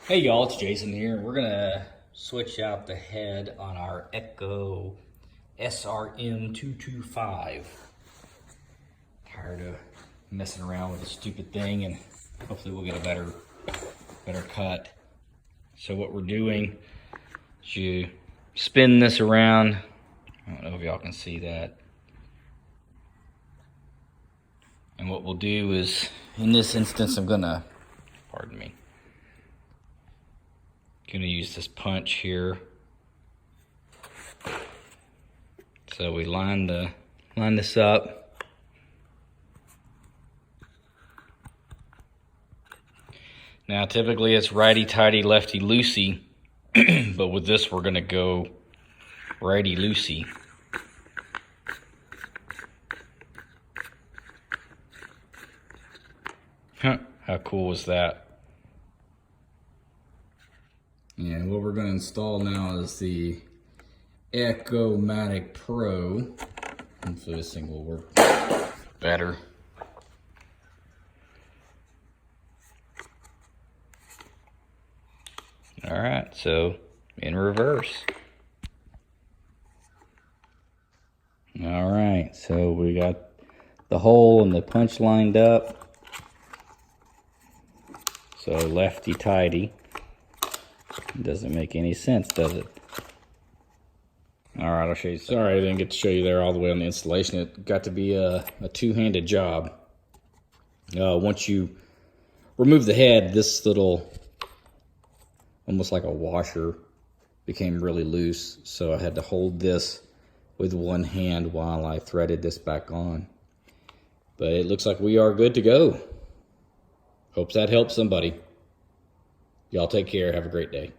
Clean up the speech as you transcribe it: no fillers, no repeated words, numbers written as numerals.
Hey y'all, it's Jason here. We're gonna switch out the head on our Echo SRM225. Tired of messing around with this stupid thing, and hopefully we'll get a better cut. So what we're doing is you spin this around. I don't know if y'all can see that. And what we'll do is, in this instance, pardon me, gonna use this punch here. So we line this up. Now typically it's righty-tighty, lefty-loosey, but with this we're gonna go righty-loosey. Huh, how cool is that? And what we're gonna install now is the Echo-Matic Pro. Hopefully this thing will work better. All right, so in reverse. All right, so we got the hole and the punch lined up. So lefty-tighty. Doesn't make any sense, does it? All right, I'll show you. Sorry, I didn't get to show you there all the way on the installation. It got to be a two-handed job. Once you remove the head, this little, almost like a washer, became really loose. So I had to hold this with one hand while I threaded this back on. But it looks like we are good to go. Hopes that helps somebody. Y'all take care. Have a great day.